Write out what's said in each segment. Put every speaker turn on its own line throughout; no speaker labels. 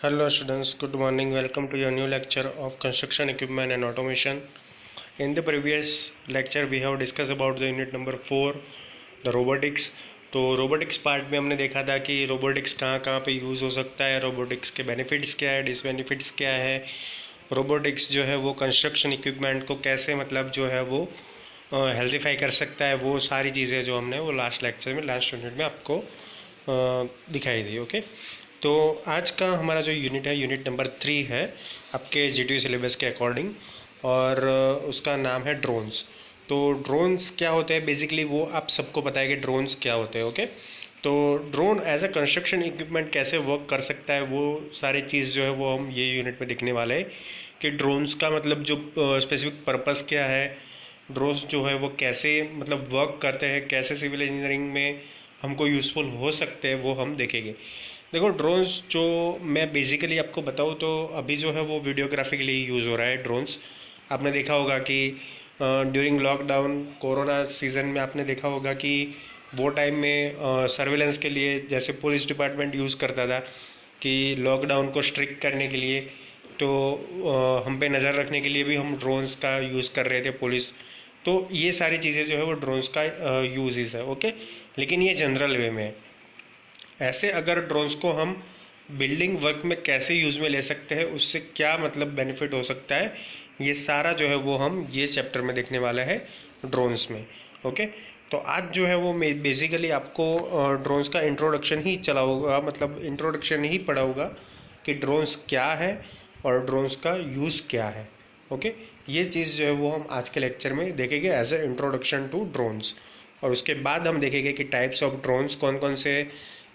Hello students, good morning. Welcome to your new lecture of construction equipment and automation. In the previous lecture we have discussed about the unit number 4, the robotics. तो robotics part में हमने देखा था कि robotics कहाँ कहाँ पे use हो सकता है, रोबोटिक्स के बेनिफिट्स क्या है, डिसबेनिफिट्स क्या है, रोबोटिक्स जो है वो कंस्ट्रक्शन इक्विपमेंट को कैसे मतलब जो है वो हेल्थीफाई कर सकता है, वो सारी चीज़ें जो हमने वो लास्ट लेक्चर में लास्ट यूनिट में आपको दिखाई दी। ओके, तो आज का हमारा जो यूनिट है यूनिट नंबर 3 है आपके जीटीयू सिलेबस के अकॉर्डिंग, और उसका नाम है ड्रोन्स। तो ड्रोन्स क्या होते हैं बेसिकली वो आप सबको पता है कि ड्रोन्स क्या होते हैं। ओके, तो drone as a construction equipment कैसे वर्क कर सकता है वो सारी चीज़ जो है वो हम ये यूनिट में देखने वाले हैं कि ड्रोन्स का मतलब जो स्पेसिफिक पर्पस क्या है, ड्रोन्स जो है वो कैसे मतलब वर्क करते हैं, कैसे सिविल इंजीनियरिंग में हमको यूज़फुल हो सकते हैं, वो हम देखेंगे। देखो ड्रोन्स जो मैं बेसिकली आपको बताऊँ तो अभी जो है वो वीडियोग्राफी के लिए यूज़ हो रहा है ड्रोन्स। आपने देखा होगा कि ड्यूरिंग लॉकडाउन कोरोना सीज़न में आपने देखा होगा कि वो टाइम में सर्वेलेंस के लिए जैसे पुलिस डिपार्टमेंट यूज़ करता था कि लॉकडाउन को स्ट्रिक्ट करने के लिए, तो हम पे नज़र रखने के लिए भी हम ड्रोन्स का यूज़ कर रहे थे पुलिस। तो ये सारी चीज़ें जो है वो ड्रोन्स का यूज़ है। ओके, लेकिन ये जनरल वे में है। ऐसे अगर ड्रोन्स को हम बिल्डिंग वर्क में कैसे यूज़ में ले सकते हैं, उससे क्या मतलब बेनिफिट हो सकता है, ये सारा जो है वो हम ये चैप्टर में देखने वाले हैं ड्रोन्स में। ओके, तो आज जो है वो बेसिकली आपको ड्रोन्स का इंट्रोडक्शन ही चला होगा, मतलब इंट्रोडक्शन ही पढ़ा होगा कि ड्रोन्स क्या है और ड्रोन्स का यूज़ क्या है। ओके, ये चीज़ जो है वो हम आज के लेक्चर में देखेंगे as a introduction to drones, और उसके बाद हम देखेंगे कि टाइप्स ऑफ ड्रोन्स कौन कौन से,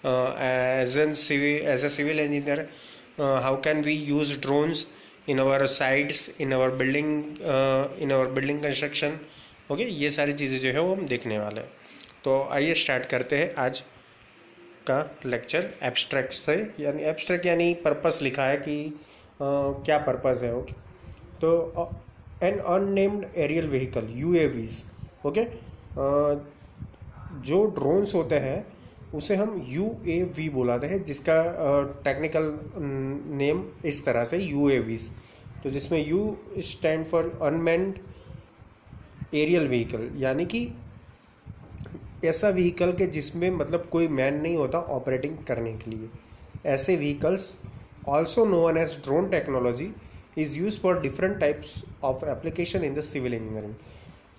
as a civil engineer, how can we use drones in our sites, in our building construction। Okay, ये सारी चीज़ें जो है वो हम देखने वाले हैं। तो आइए स्टार्ट करते हैं आज का लेक्चर एब्स्ट्रैक्ट से, यानी एब्स्ट्रैक्ट यानी पर्पस लिखा है कि क्या पर्पस है। ओके, तो an unnamed aerial vehicle UAVs. Okay, जो ड्रोन्स होते हैं उसे हम UAV बुलाते हैं, जिसका टेक्निकल नेम इस तरह से UAVs, तो जिसमें U stand for unmanned aerial vehicle, यानी कि ऐसा व्हीकल के जिसमें मतलब कोई मैन नहीं होता ऑपरेटिंग करने के लिए। ऐसे vehicles also known as drone technology is use for different types of application in the civil engineering.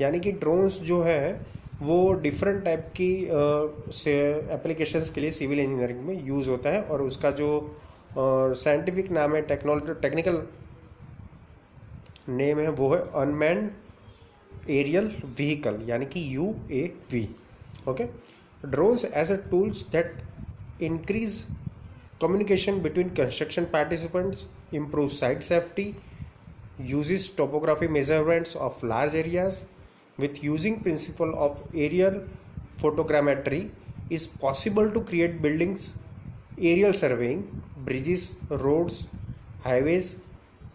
यानी कि ड्रोन्स जो है वो डिफरेंट टाइप की से एप्लीकेशंस के लिए सिविल इंजीनियरिंग में यूज़ होता है, और उसका जो साइंटिफिक नाम है, टेक्निकल नेम है, वो है अनमैन्ड एरियल व्हीकल, यानी कि UAV। Okay, drones as a tools that increase communication between construction participants, improves site safety, uses topography measurements of large areas with using principle of aerial photogrammetry is possible to create buildings, aerial surveying, bridges, roads, highways,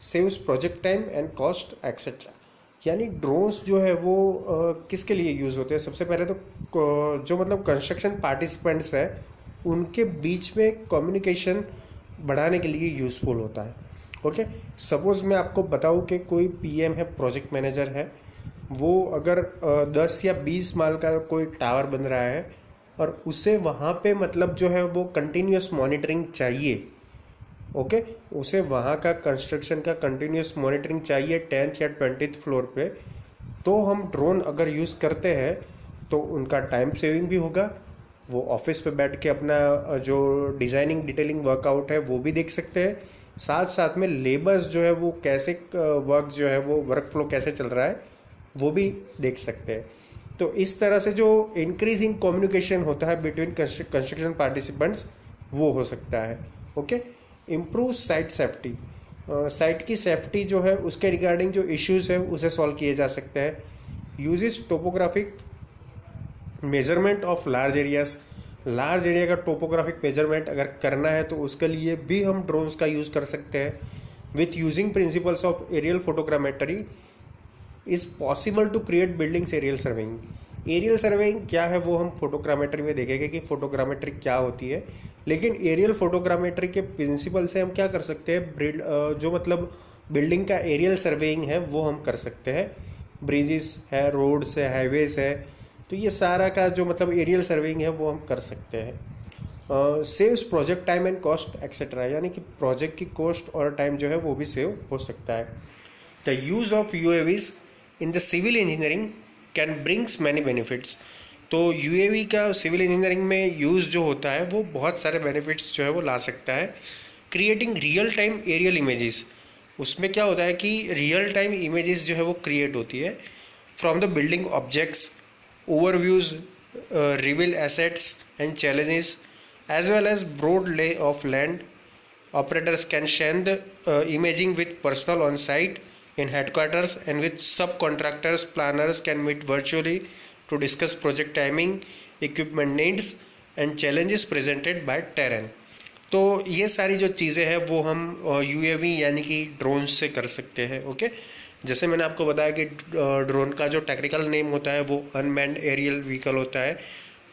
saves project time and cost etc। यानी drones जो है वो किसके लिए use होते हैं? सबसे पहले तो जो मतलब कंस्ट्रक्शन पार्टिसिपेंट्स है उनके बीच में कम्युनिकेशन बढ़ाने के लिए यूज़फुल होता है। ओके, सपोज़ मैं आपको बताऊं कि कोई PM है, प्रोजेक्ट मैनेजर है, वो अगर 10 या 20 माल का कोई टावर बन रहा है और उसे वहाँ पे मतलब जो है वो कंटिन्यूस मॉनिटरिंग चाहिए। ओके, उसे वहाँ का कंस्ट्रक्शन का कंटिन्यूस मॉनिटरिंग चाहिए 10th या 20th फ्लोर पे, तो हम ड्रोन अगर यूज़ करते हैं तो उनका टाइम सेविंग भी होगा, वो ऑफिस पे बैठ के अपना जो डिज़ाइनिंग डिटेलिंग वर्कआउट है वो भी देख सकते हैं, साथ साथ में लेबर्स जो है वो कैसे वर्क जो है वो वर्क फ्लो कैसे चल रहा है वो भी देख सकते हैं। तो इस तरह से जो इंक्रीजिंग कम्युनिकेशन होता है बिटवीन कंस्ट्रक्शन पार्टिसिपेंट्स वो हो सकता है। Okay, improve site safety, site की सेफ्टी जो है उसके रिगार्डिंग जो इश्यूज है उसे सॉल्व किए जा सकते हैं। Uses topographic measurement of large areas, large area का टोपोग्राफिक मेजरमेंट अगर करना है तो उसके लिए भी हम ड्रोन्स का यूज़ कर सकते हैं। With using principles of aerial photogrammetry is possible to create buildings aerial surveying. Aerial surveying क्या है वो हम फोटोग्रामेट्री में देखेंगे कि फोटोग्रामेट्री क्या होती है, लेकिन एरियल फोटोग्रामेट्री के प्रिंसिपल से हम क्या कर सकते हैं, जो मतलब बिल्डिंग का एरियल सर्वेइंग है वो हम कर सकते हैं। ब्रिजेस है, रोड्स है, हाईवेज है, तो ये सारा का जो मतलब एरियल सर्वेइंग है वो हम कर सकते हैं। Saves project time and cost etcetera, यानी कि प्रोजेक्ट की कॉस्ट और टाइम जो है वो भी सेव हो सकता है। The use of UAVs in the civil engineering can brings many benefits. तो यूएवी का सिविल इंजीनियरिंग में यूज़ जो होता है वो बहुत सारे बेनिफिट्स जो है वो ला सकता है। Creating real time aerial images, उसमें क्या होता है कि रियल टाइम इमेजेस जो है वो क्रिएट होती है from the building objects, overviews, reveal assets and challenges as well as broad lay of land. Operators can share the imaging with personnel on site in headquarters, and with subcontractors, planners can meet virtually to discuss project timing, equipment needs and challenges presented by terrain. तो ये सारी जो चीज़ें हैं वो हम UAV यानी कि ड्रोन से कर सकते हैं। ओके, जैसे मैंने आपको बताया कि ड्रोन का जो टेक्निकल नेम होता है वो अनमैन्ड एरियल व्हीकल होता है।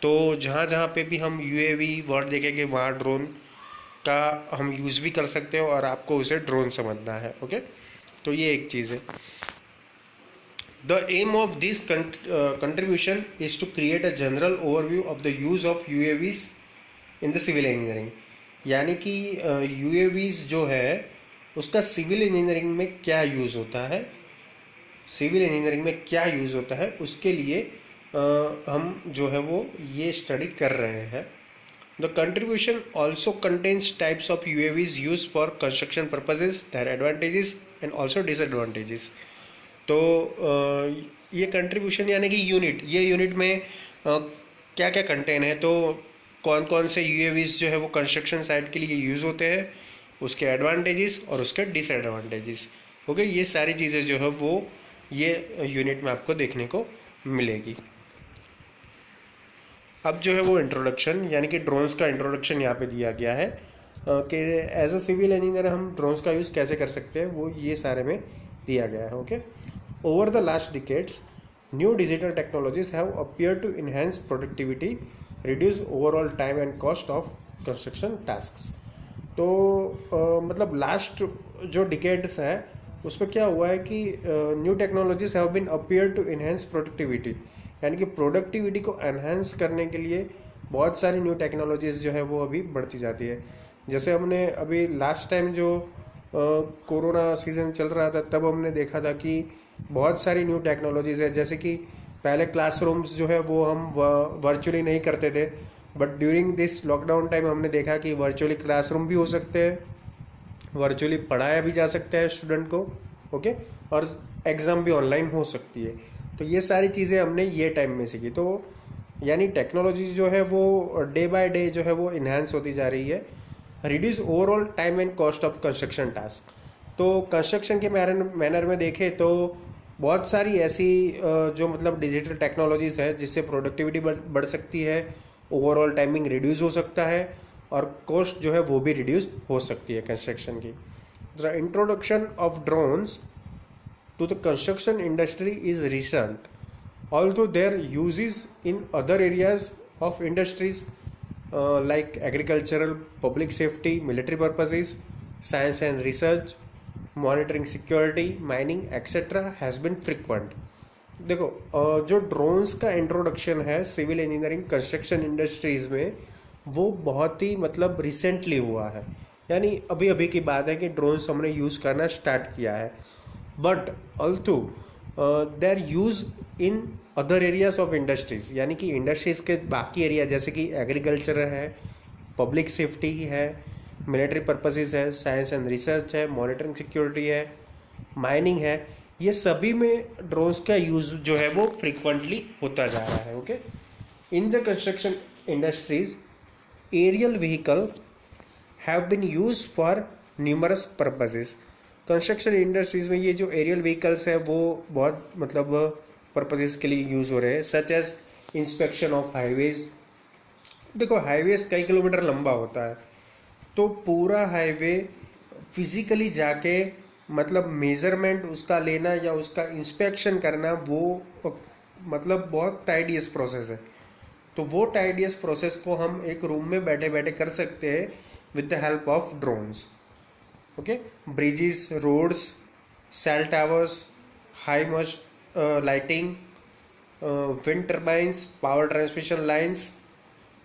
तो जहाँ जहाँ पे भी हम यूएवी वर्ड देखेंगे वहाँ ड्रोन का हम यूज़ भी कर सकते हो और आपको उसे ड्रोन समझना है। ओके, तो ये एक चीज़ है। The aim of this contribution is to create a general overview of the use of UAVs in the civil engineering, यानी कि यूएवीज जो है उसका सिविल इंजीनियरिंग में क्या यूज़ होता है, सिविल इंजीनियरिंग में क्या यूज़ होता है उसके लिए हम जो है वो ये स्टडी कर रहे हैं। The contribution also contains types of UAVs used for construction purposes, their advantages and also disadvantages. तो ये कंट्रीब्यूशन यानी कि यूनिट, ये यूनिट में क्या क्या कंटेन है, तो कौन कौन से UAVs जो है वो कंस्ट्रक्शन साइट के लिए यूज़ होते हैं, उसके एडवांटेजेस और उसके डिसएडवांटेजेस। ओके, ये सारी चीज़ें जो है वो ये यूनिट में आपको देखने को मिलेगी। अब जो है वो इंट्रोडक्शन यानी कि ड्रोन्स का इंट्रोडक्शन यहाँ पे दिया गया है कि एज अ सिविल इंजीनियर हम ड्रोन्स का यूज़ कैसे कर सकते हैं, वो ये सारे में दिया गया है। Okay, over the last decades new digital technologies have appear to enhance productivity, reduce overall time and cost of construction tasks. तो मतलब लास्ट जो डिकेड्स है उसमें क्या हुआ है कि new technologies have been appear to enhance productivity, यानी कि प्रोडक्टिविटी को एनहांस करने के लिए बहुत सारी न्यू टेक्नोलॉजीज़ जो है वो अभी बढ़ती जाती है। जैसे हमने अभी लास्ट टाइम जो कोरोना सीज़न चल रहा था तब हमने देखा था कि बहुत सारी न्यू टेक्नोलॉजीज़ है, जैसे कि पहले क्लासरूम्स जो है वो हम वर्चुअली नहीं करते थे, but during this lockdown time हमने देखा कि वर्चुअली क्लासरूम भी हो सकते हैं, वर्चुअली पढ़ाया भी जा सकता है स्टूडेंट को। ओके, और एग्ज़ाम भी ऑनलाइन हो सकती है। तो ये सारी चीज़ें हमने ये टाइम में सीखी। तो यानी टेक्नोलॉजी जो है वो डे बाय डे जो है वो इन्हांस होती जा रही है। Reduce overall time and cost of construction task, तो कंस्ट्रक्शन के मैनर में देखें तो बहुत सारी ऐसी जो मतलब डिजिटल टेक्नोलॉजीज है जिससे प्रोडक्टिविटी बढ़ सकती है, ओवरऑल टाइमिंग रिड्यूस हो सकता है और कॉस्ट जो है वो भी रिड्यूस हो सकती है कंस्ट्रक्शन की। The introduction of drones to the construction industry is recent, although their uses in other areas of industries like agricultural, public safety, military purposes, science and research, monitoring security, mining etc. has been frequent. देखो जो drones का introduction है civil engineering construction industries में वो बहुत ही मतलब recently हुआ है, यानी अभी अभी की बात है कि ड्रोन्स हमने यूज़ करना स्टार्ट किया है। But also their use in other areas of industries, यानी कि इंडस्ट्रीज के बाकी एरिया जैसे कि एग्रीकल्चर है, पब्लिक सेफ्टी है, मिलिट्री पर्पसेस है, साइंस एंड रिसर्च है, मॉनिटरिंग सिक्योरिटी है, माइनिंग है, ये सभी में ड्रोन्स का यूज जो है वो फ्रीक्वेंटली होता जा रहा है। Okay, in the construction industries aerial vehicle have been use for numerous purposes. Construction industries में ये जो एरियल व्हीकल्स है वो बहुत मतलब पर्पसेस के लिए यूज़ हो रहे हैं, such as inspection of highways. देखो हाईवेज कई किलोमीटर लंबा होता है, तो पूरा हाईवे फिजिकली जाके मतलब मेजरमेंट उसका लेना या उसका इंस्पेक्शन करना वो मतलब बहुत टाइडियस प्रोसेस है। तो वो टाइडियस प्रोसेस को हम एक रूम में बैठे बैठे कर सकते हैं with the help of drones. Okay, bridges, roads, cell towers, high mast lighting, wind turbines, power transmission lines,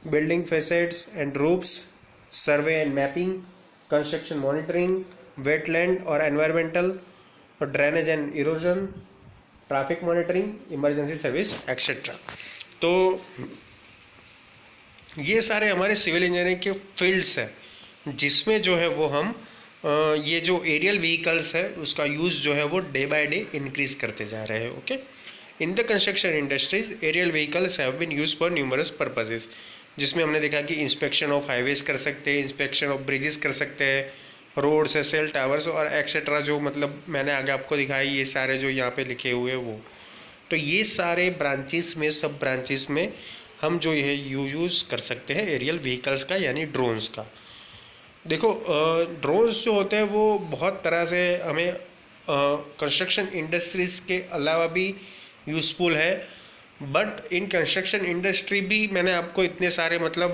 building facades and roofs, survey and mapping, construction monitoring, wetland or environmental, drainage and erosion, traffic monitoring, emergency service, etc. तो ये सारे हमारे civil engineering के fields हैं जिसमें जो है वो हम ये जो एरियल व्हीकल्स है उसका यूज़ जो है वो डे बाय डे इंक्रीज करते जा रहे हैं। Okay, in the construction industries aerial vehicles have been use for numerous purposes, जिसमें हमने देखा कि इंस्पेक्शन ऑफ हाईवेज कर सकते हैं, इंस्पेक्शन ऑफ ब्रिजेस कर सकते हैं, रोड्स है, सेल टावर्स और एक्सेट्रा, जो मतलब मैंने आगे आपको दिखाई ये सारे जो यहाँ पे लिखे हुए वो। तो ये सारे ब्रांचेस में, सब ब्रांचेस में हम जो ये यूज़ कर सकते हैं एरियल व्हीकल्स का, यानी ड्रोन्स का। देखो ड्रोन्स जो होते हैं वो बहुत तरह से हमें कंस्ट्रक्शन इंडस्ट्रीज के अलावा भी यूज़फुल है, बट इन कंस्ट्रक्शन इंडस्ट्री भी मैंने आपको इतने सारे मतलब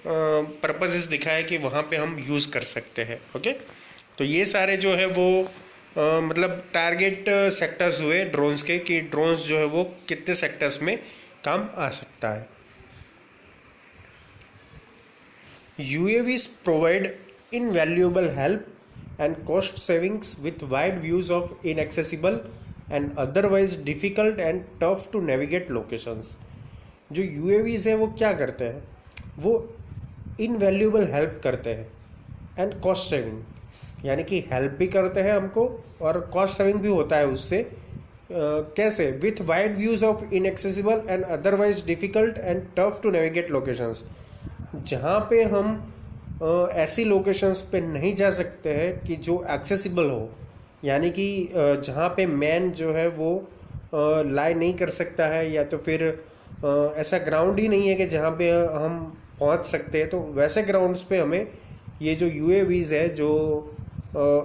पर्पसेस दिखाए कि वहाँ पे हम यूज़ कर सकते हैं। ओके, तो ये सारे जो है वो मतलब टारगेट सेक्टर्स हुए ड्रोन्स के, कि ड्रोन्स जो है वो कितने सेक्टर्स में काम आ सकता है। UAVs provide invaluable help and cost savings with wide views of inaccessible and otherwise difficult and tough to navigate locations। जो UAVs है वो क्या करते हैं, वो इनवैल्यूएबल हेल्प करते हैं एंड कॉस्ट सेविंग, यानी कि हेल्प भी करते हैं हमको और कॉस्ट सेविंग भी होता है उससे। कैसे? With wide views of inaccessible and otherwise difficult and tough to navigate locations. जहाँ पे हम ऐसी लोकेशंस पे नहीं जा सकते हैं कि जो एक्सेसिबल हो, यानी कि जहाँ पे मैन जो है वो लाई नहीं कर सकता है, या तो फिर ऐसा ग्राउंड ही नहीं है कि जहाँ पे हम पहुँच सकते हैं, तो वैसे ग्राउंड्स पे हमें ये जो UAVs है जो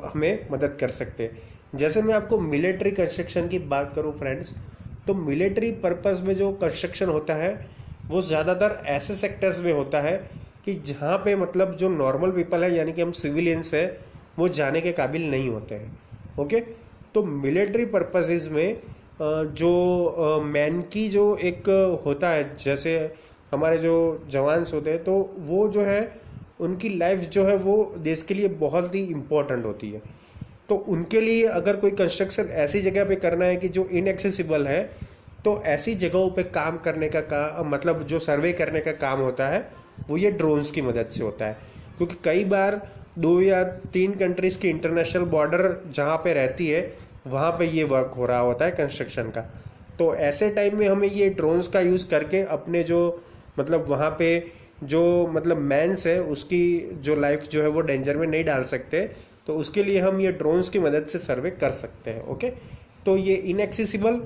हमें मदद कर सकते हैं। जैसे मैं आपको मिलिट्री कंस्ट्रक्शन की बात करूं फ्रेंड्स, तो मिलिट्री पर्पस में जो कंस्ट्रक्शन होता है वो ज़्यादातर ऐसे सेक्टर्स में होता है कि जहाँ पे मतलब जो नॉर्मल पीपल है, यानी कि हम सिविलियंस है, वो जाने के काबिल नहीं होते हैं। ओके, तो मिलिट्री पर्पसेस में जो मैन की जो एक होता है, जैसे हमारे जो जवान्स होते हैं, तो वो जो है उनकी लाइफ जो है वो देश के लिए बहुत ही इम्पोर्टेंट होती है। तो उनके लिए अगर कोई कंस्ट्रक्शन ऐसी जगह पे करना है कि जो इनएक्सेसिबल है, तो ऐसी जगहों पे काम करने का मतलब जो सर्वे करने का काम होता है वो ये ड्रोन्स की मदद से होता है। क्योंकि कई बार 2 या 3 कंट्रीज़ की इंटरनेशनल बॉर्डर जहाँ पे रहती है वहाँ पे ये वर्क हो रहा होता है कंस्ट्रक्शन का। तो ऐसे टाइम में हमें ये ड्रोन्स का यूज़ करके अपने जो मतलब वहाँ पे जो मतलब मैन्स है उसकी जो लाइफ जो है वो डेंजर में नहीं डाल सकते, तो उसके लिए हम ये ड्रोन्स की मदद से सर्वे कर सकते हैं। ओके, तो ये इनएक्सेसिबल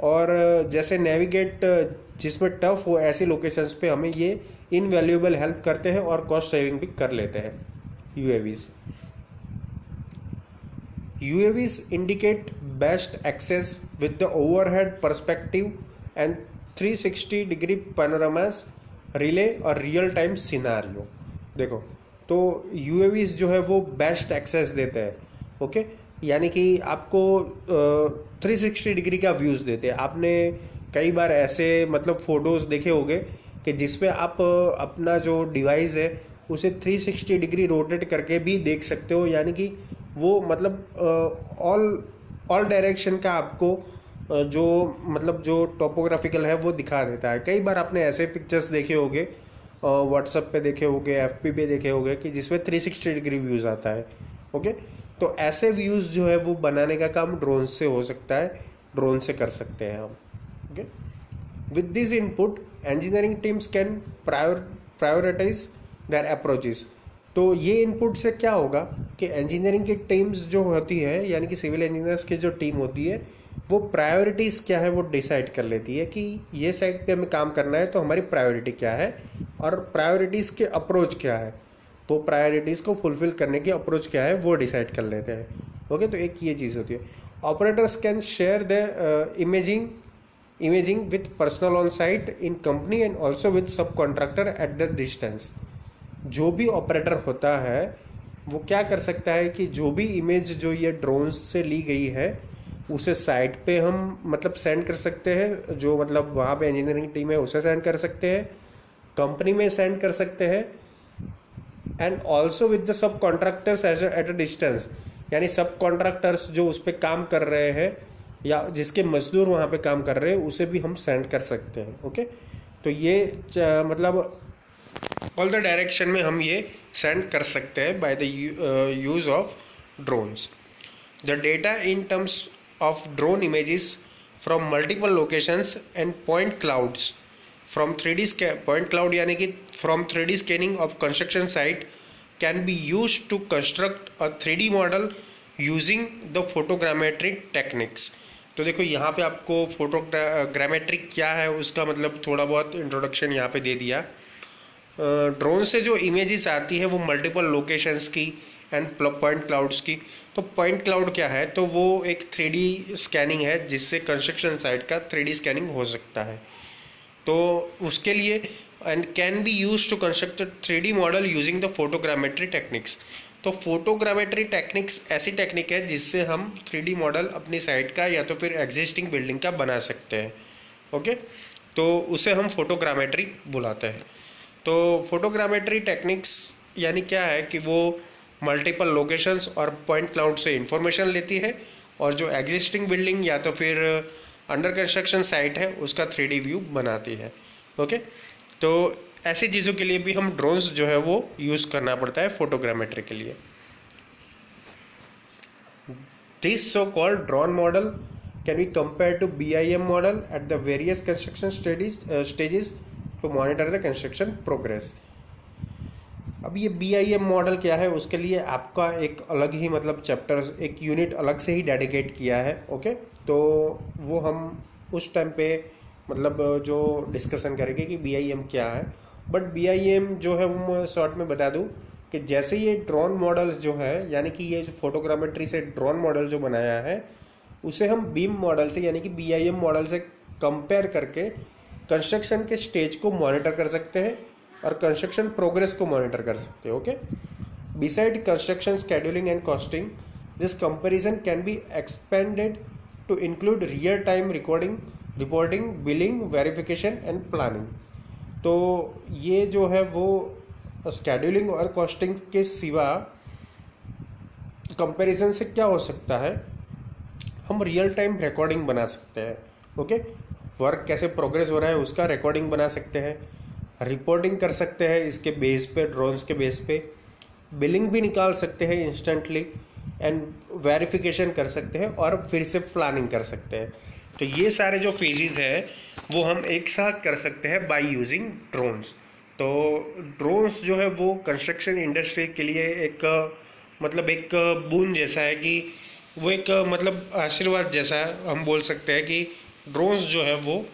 और जैसे नेविगेट जिसमें टफ हो ऐसी लोकेशंस पे हमें ये इनवैल्यूएबल हेल्प करते हैं और कॉस्ट सेविंग भी कर लेते हैं UAVs। UAVs indicate best access with the overhead perspective and 360-degree panoramas, relay और रियल टाइम सिनारियो। देखो, तो UAVs जो है वो बेस्ट एक्सेस देते हैं। ओके, यानी कि आपको 360 डिग्री का व्यूज़ देते हैं। आपने कई बार ऐसे मतलब फ़ोटोज़ देखे होंगे कि जिसमें आप अपना जो डिवाइस है उसे 360 डिग्री रोटेट करके भी देख सकते हो, यानी कि वो मतलब ऑल डायरेक्शन का आपको जो मतलब जो टोपोग्राफिकल है वो दिखा देता है। कई बार आपने ऐसे पिक्चर्स देखे होंगे, व्हाट्सएप पे देखे होंगे, FB पे देखे होंगे कि जिसमें 360 डिग्री व्यूज़ आता है। ओके, तो ऐसे व्यूज़ जो है वो बनाने का काम ड्रोन से हो सकता है, ड्रोन से कर सकते हैं हम। Okay, with this input engineering teams can prioritise their approaches. तो ये इनपुट से क्या होगा कि इंजीनियरिंग की टीम्स जो होती है, यानी कि सिविल इंजीनियर्स की जो टीम होती है, वो प्रायोरिटीज़ क्या है वो डिसाइड कर लेती है कि ये साइड पे हमें काम करना है तो हमारी प्रायोरिटी क्या है और प्रायोरिटीज़ के अप्रोच क्या है, तो प्रायोरिटीज़ को फुलफिल करने की अप्रोच क्या है वो डिसाइड कर लेते हैं। ओके, तो एक ये चीज़ होती है। Operators can share the imaging imaging with personnel on site in company and also with subcontractor at the distance। जो भी ऑपरेटर होता है वो क्या कर सकता है कि जो भी इमेज जो ये ड्रोन से ली गई है उसे साइट पे हम मतलब सेंड कर सकते हैं, जो मतलब वहाँ पे इंजीनियरिंग टीम है उसे सेंड कर सकते हैं, कंपनी में सेंड कर सकते हैं, and also with the sub contractors at a distance, यानी सब कॉन्ट्रैक्टर्स जो उस पर काम कर रहे हैं या जिसके मजदूर वहाँ पे काम कर रहे हैं उसे भी हम सेंड कर सकते हैं। ओके, तो ये मतलब ऑल द डायरेक्शन में हम ये सेंड कर सकते हैं by the use of drones. The data in terms of drone images from multiple locations and point clouds from 3D point cloud यानी कि from 3D scanning of construction site can be used to construct a 3D model using the photogrammetry techniques। तो देखो यहाँ पे आपको photogrammetry क्या है उसका मतलब थोड़ा बहुत इंट्रोडक्शन यहाँ पे दे दिया। ड्रोन से जो इमेजेस आती है वो मल्टीपल लोकेशंस की एंड पॉइंट क्लाउड्स की। तो पॉइंट क्लाउड क्या है, तो वो एक 3D स्कैनिंग है जिससे कंस्ट्रक्शन साइट का 3D स्कैनिंग हो सकता है। तो उसके लिए and can be use to construct 3D model using the photogrammetry techniques. तो फोटोग्रामेट्री टेक्निक्स ऐसी टेक्निक है जिससे हम 3D मॉडल अपनी साइट का या तो फिर एग्जिस्टिंग बिल्डिंग का बना सकते हैं। ओके, तो उसे हम फोटोग्रामेट्री बुलाते हैं। तो फोटोग्रामेट्री टेक्निक्स यानी क्या है कि वो मल्टीपल लोकेशंस और पॉइंट क्लाउड से इंफॉर्मेशन लेती है और जो एग्जिस्टिंग बिल्डिंग या तो फिर अंडर कंस्ट्रक्शन साइट है उसका 3D व्यू बनाती है। ओके, तो ऐसी चीज़ों के लिए भी हम ड्रोन्स जो है वो यूज़ करना पड़ता है फोटोग्रामेट्री के लिए। This so called drone model can be compare to BIM model at the various construction stages to monitor the construction progress. अब ये BIM मॉडल क्या है उसके लिए आपका एक अलग ही मतलब चैप्टर, एक यूनिट अलग से ही डेडिकेट किया है। ओके, तो वो हम उस टाइम पे मतलब जो डिस्कशन करेंगे कि BIM क्या है। बट BIM जो है वो शॉर्ट में बता दूं कि जैसे ये ड्रोन मॉडल जो है यानी कि ये जो फोटोग्रामेट्री से ड्रोन मॉडल जो बनाया है उसे हम बीम मॉडल से यानी कि BIM मॉडल से कंपेयर करके कंस्ट्रक्शन के स्टेज को मॉनिटर कर सकते हैं और कंस्ट्रक्शन प्रोग्रेस को मॉनिटर कर सकते हैं। Okay, beside construction scheduling and costing this comparison can be expanded to include real time reporting, billing, verification and planning. तो ये जो है वो शेड्यूलिंग और कॉस्टिंग के सिवा कंपैरिजन से क्या हो सकता है, हम रियल टाइम रिकॉर्डिंग बना सकते हैं। ओके, वर्क कैसे प्रोग्रेस हो रहा है उसका रिकॉर्डिंग बना सकते हैं, रिपोर्टिंग कर सकते हैं इसके बेस पे, ड्रोन्स के बेस पे, बिलिंग भी निकाल सकते हैं इंस्टेंटली एंड वेरिफिकेशन कर सकते हैं और फिर से प्लानिंग कर सकते हैं। तो ये सारे जो फेजेस है वो हम एक साथ कर सकते हैं बाय यूजिंग ड्रोन्स। तो ड्रोन्स जो है वो कंस्ट्रक्शन इंडस्ट्री के लिए एक मतलब एक बूंद जैसा है कि वो एक मतलब आशीर्वाद जैसा है। हम बोल सकते हैं कि ड्रोन्स जो है वो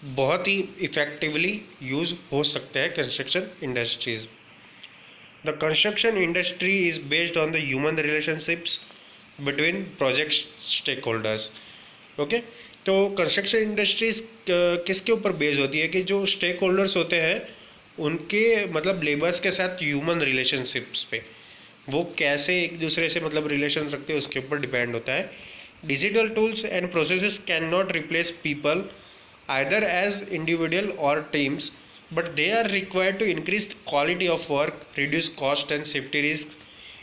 बहुत ही इफेक्टिवली यूज हो सकते हैं construction industries. The construction industry is based on the human relationships between project stake holders. Okay, तो कंस्ट्रक्शन इंडस्ट्रीज किसके ऊपर बेस्ड होती है कि जो स्टेक होल्डर्स होते हैं उनके मतलब लेबर्स के साथ ह्यूमन रिलेशनशिप्स पे वो कैसे एक दूसरे से मतलब रिलेशन रखते हैं उसके ऊपर डिपेंड होता है। Digital tools and processes can not replace people either as individual or teams, but they are required to increase the quality of work, reduce cost and safety risks,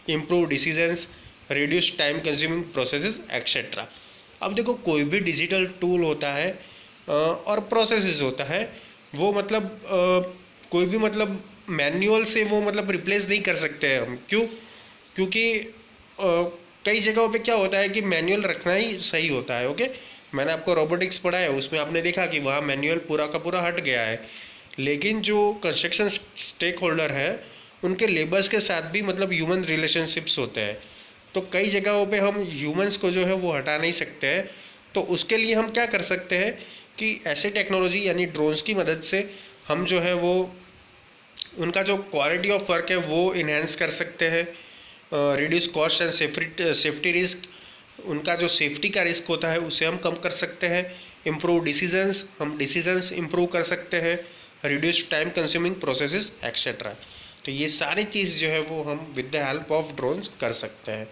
improve decisions, reduce time consuming processes etc। अब देखो कोई भी digital tool होता है और processes होता है वो मतलब कोई भी मतलब मैनुअल से वो मतलब रिप्लेस नहीं कर सकते हैं हम। क्यों? क्योंकि कई जगहों पे क्या होता है कि मैनुअल रखना ही सही होता है। ओके, मैंने आपको रोबोटिक्स पढ़ा है उसमें आपने देखा कि वहाँ मैनुअल पूरा का पूरा हट गया है, लेकिन जो कंस्ट्रक्शन स्टेक होल्डर है उनके लेबर्स के साथ भी मतलब ह्यूमन रिलेशनशिप्स होते हैं। तो कई जगहों पे हम ह्यूमंस को जो है वो हटा नहीं सकते हैं। तो उसके लिए हम क्या कर सकते हैं कि ऐसे टेक्नोलॉजी यानी ड्रोन्स की मदद से हम जो है वो उनका जो क्वालिटी ऑफ वर्क है वो इन्हेंस कर सकते हैं, reduce cost and safety risk, उनका जो सेफ्टी का रिस्क होता है उसे हम कम कर सकते हैं। इम्प्रूव डिसीजंस, हम डिसीजंस इम्प्रूव कर सकते हैं। Reduce time consuming processes etcetera. तो ये सारी चीज़ जो है वो हम with the help of drones कर सकते हैं।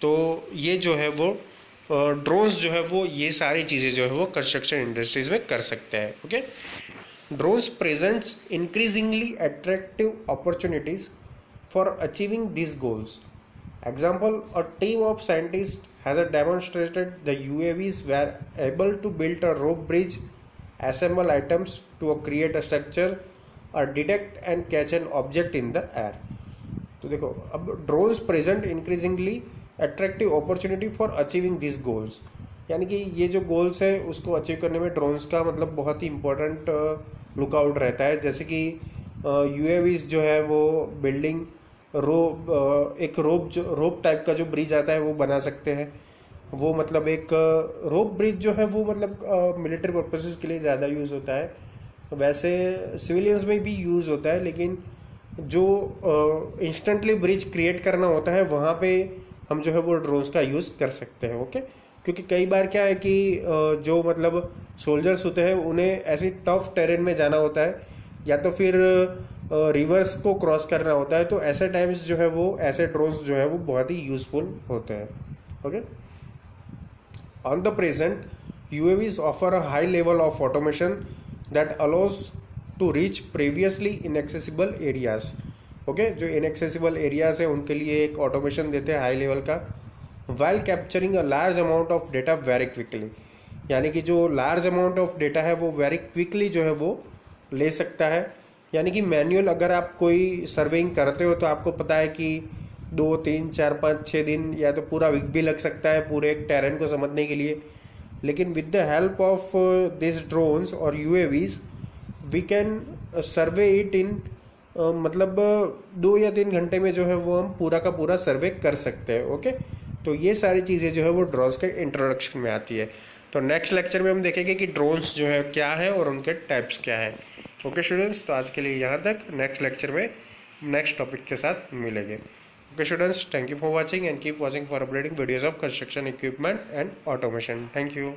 तो ये जो है वो ड्रोन्स जो है वो ये सारी चीज़ें जो है वो कंस्ट्रक्शन इंडस्ट्रीज में कर सकते हैं। Okay, drones presents increasingly attractive opportunities for achieving this goals. Example, a team of scientists has demonstrated the UAVs were able to build a rope bridge, assemble items to create a structure, or detect and catch an object in the air. तो देखो, अब drones present increasingly attractive opportunity for achieving this goals, यानी कि ये जो goals है उसको achieve करने में ड्रोन्स का मतलब बहुत ही इंपॉर्टेंट लुकआउट रहता है। जैसे कि यूएवीज जो है वो बिल्डिंग एक रोप टाइप का जो ब्रिज आता है वो बना सकते हैं। वो मतलब एक रोप ब्रिज जो है वो मतलब मिलिट्री पर्पसेस के लिए ज़्यादा यूज़ होता है, वैसे सिविलियंस में भी यूज़ होता है, लेकिन जो इंस्टेंटली ब्रिज क्रिएट करना होता है वहाँ पे हम जो है वो ड्रोन्स का यूज़ कर सकते हैं। ओके, क्योंकि कई बार क्या है कि जो मतलब सोल्जर्स होते हैं उन्हें ऐसी टफ टेरेन में जाना होता है या तो फिर रिवर्स को क्रॉस करना होता है, तो ऐसे टाइम्स जो है वो ऐसे ड्रोन्स जो है वो बहुत ही यूजफुल होते हैं। Okay, on the present UAVs offer a high level of automation that allows to reach previously inaccessible areas. Okay, जो इनएक्सेसिबल एरियाज है उनके लिए एक ऑटोमेशन देते हैं हाई लेवल का, while capturing a large amount of data very quickly, यानी कि जो लार्ज अमाउंट ऑफ डेटा है वो वेरी क्विकली जो है वो ले सकता है। यानी कि मैनुअल अगर आप कोई सर्वेइंग करते हो तो आपको पता है कि 2, 3, 4, 5, 6 दिन या तो पूरा वीक भी लग सकता है पूरे एक टेरेन को समझने के लिए, लेकिन with the help of this drones और UAVs we can survey it in मतलब 2 या 3 घंटे में जो है वो हम पूरा का पूरा सर्वे कर सकते हैं। ओके, तो ये सारी चीज़ें जो है वो ड्रोन्स के इंट्रोडक्शन में आती है। तो नेक्स्ट लेक्चर में हम देखेंगे कि ड्रोन्स जो है क्या है और उनके टाइप्स क्या है। ओके स्टूडेंट्स, तो आज के लिए यहाँ तक। नेक्स्ट लेक्चर में नेक्स्ट टॉपिक के साथ मिलेंगे। Okay students, thank you for watching and keep watching for updating videos of construction equipment and automation. Thank you.